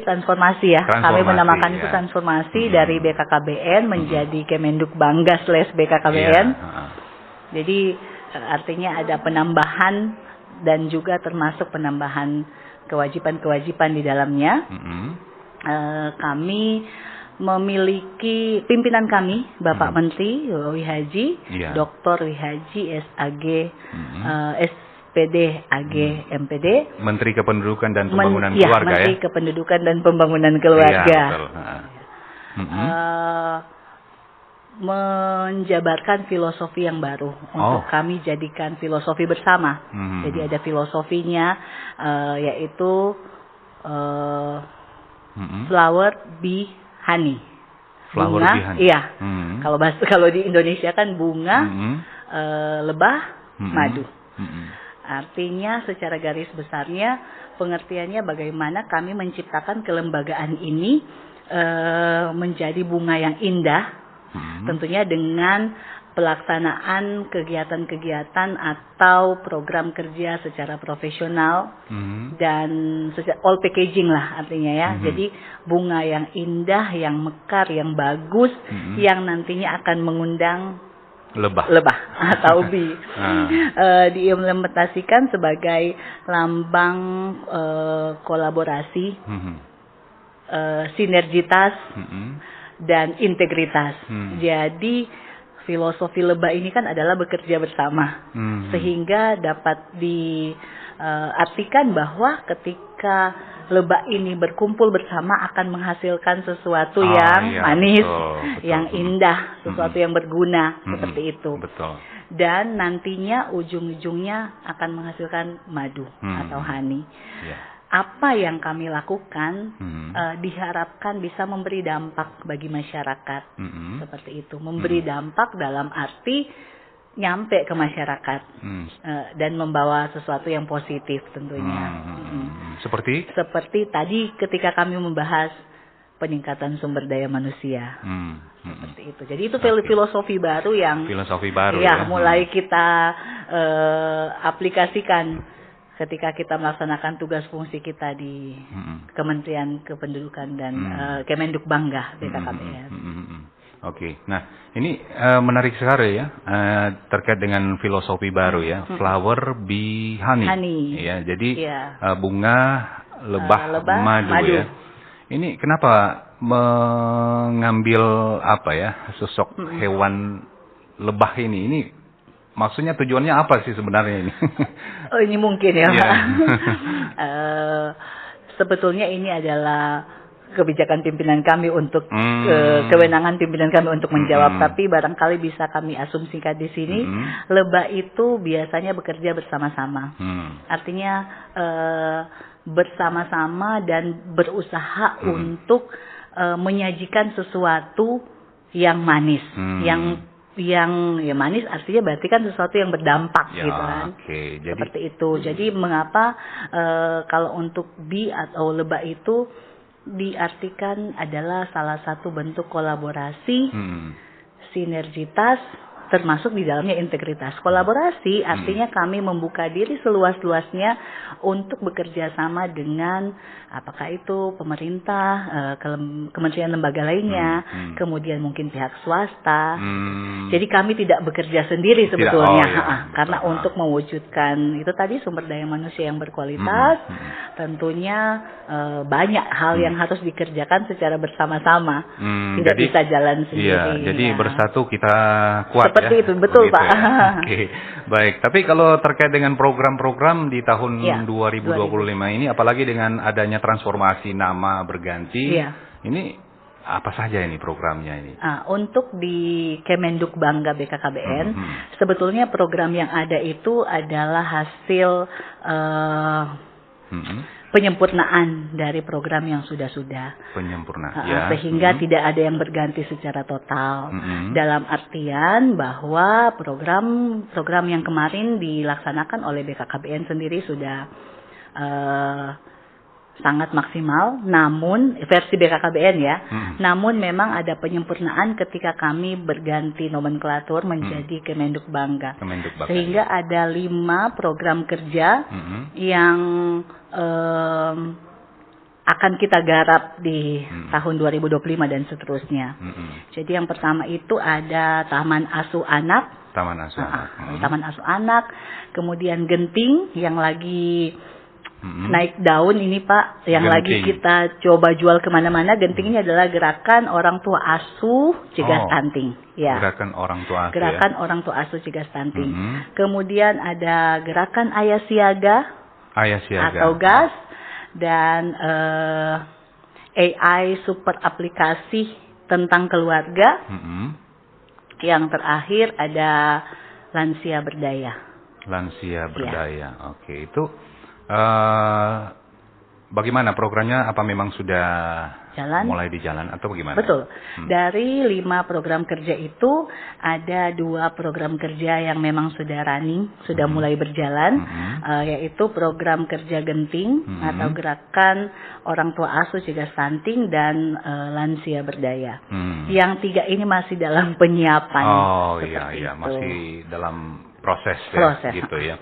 transformasi ya. Kami menamakan itu transformasi dari BKKBN menjadi Kemenduk Bangga / BKKBN. Jadi artinya ada penambahan dan juga termasuk penambahan kewajiban-kewajiban di dalamnya. Kami memiliki pimpinan kami, Bapak Menteri Wihaji, Dr. Wihaji SAG, SPD AG MPD, Menteri Kependudukan dan Pembangunan Keluarga Menteri Kependudukan dan Pembangunan Keluarga. Menjabarkan filosofi yang baru untuk kami jadikan filosofi bersama. Jadi ada filosofinya yaitu flower bee honey. Bunga, iya. Kalau di Indonesia kan bunga, lebah, madu. Artinya secara garis besarnya pengertiannya bagaimana kami menciptakan kelembagaan ini menjadi bunga yang indah. Tentunya dengan pelaksanaan kegiatan-kegiatan atau program kerja secara profesional dan all packaging lah artinya ya. Jadi bunga yang indah, yang mekar, yang bagus, yang nantinya akan mengundang lebah atau bee. Diimplementasikan sebagai lambang kolaborasi, sinergitas, dan integritas. Jadi filosofi lebah ini kan adalah bekerja bersama, sehingga dapat diartikan bahwa ketika lebah ini berkumpul bersama akan menghasilkan sesuatu yang manis, yang indah, sesuatu yang berguna, seperti itu. Dan nantinya ujung-ujungnya akan menghasilkan madu atau honey. Apa yang kami lakukan diharapkan bisa memberi dampak bagi masyarakat, seperti itu. Memberi dampak dalam arti nyampe ke masyarakat dan membawa sesuatu yang positif tentunya. Seperti tadi ketika kami membahas peningkatan sumber daya manusia, seperti itu. Jadi itu filosofi baru yang mulai kita aplikasikan ketika kita melaksanakan tugas fungsi kita di Kementerian Kependudukan dan Kemenduk Bangga BKKBN. Nah ini menarik sekali ya terkait dengan filosofi baru ya, flower bee honey. Ya, jadi bunga lebah madu ya. Ini kenapa mengambil sosok hewan lebah ini? Ini maksudnya tujuannya apa sih sebenarnya ini? Ini mungkin ya. Sebetulnya ini adalah kebijakan pimpinan kami untuk kewenangan pimpinan kami untuk menjawab. Tapi barangkali bisa kami asumsikan di sini, lebah itu biasanya bekerja bersama-sama. Artinya bersama-sama dan berusaha untuk menyajikan sesuatu yang manis, yang manis artinya berarti kan sesuatu yang berdampak gitu kan. Seperti itu. Jadi mengapa kalau untuk bee atau lebah itu diartikan adalah salah satu bentuk kolaborasi, sinergitas, termasuk di dalamnya integritas. Kolaborasi artinya kami membuka diri seluas-luasnya untuk bekerja sama dengan apakah itu pemerintah, kementerian lembaga lainnya, kemudian mungkin pihak swasta. Jadi kami tidak bekerja sendiri sebetulnya, karena untuk mewujudkan itu tadi sumber daya manusia yang berkualitas, tentunya banyak hal yang harus dikerjakan secara bersama-sama, tidak bisa jalan sendiri. Jadi bersatu kita kuat. Seperti itu, betul Pak. Baik. Tapi kalau terkait dengan program-program di tahun 2025 ini, apalagi dengan adanya transformasi nama berganti, ini apa saja ini programnya ini? Untuk di Kemenduk Bangga BKKBN, sebetulnya program yang ada itu adalah hasil penyempurnaan dari program yang sudah-sudah. Sehingga tidak ada yang berganti secara total. Dalam artian bahwa program yang kemarin dilaksanakan oleh BKKBN sendiri sudah sangat maksimal, namun versi BKKBN ya, namun memang ada penyempurnaan ketika kami berganti nomenklatur menjadi Kemenduk Bangga. Sehingga ada 5 program kerja yang akan kita garap di tahun 2025 dan seterusnya. Jadi yang pertama itu ada Taman Asuh Anak. Taman Asuh Anak. Taman Asuh Anak, kemudian Genting yang lagi naik daun ini Pak, yang lagi kita coba jual kemana-mana. Genting ini adalah gerakan orang tua asuh cegah stunting. Ya. Gerakan orang tua asuh. Gerakan orang tua asuh cegah stunting. Kemudian ada gerakan Ayah Siaga. Ayah Siaga. Atau GAS. Dan AI super aplikasi tentang keluarga. Yang terakhir ada Lansia Berdaya. Lansia Berdaya. Oke, itu bagaimana programnya? Apa memang sudah mulai di jalan atau bagaimana? Betul. Dari 5 program kerja itu ada 2 program kerja yang memang sudah running, sudah mulai berjalan, yaitu program kerja Genting atau gerakan orang tua asuh cegah stunting dan Lansia Berdaya. Yang 3 ini masih dalam penyiapan. Oh iya, masih dalam proses. Gitu ya.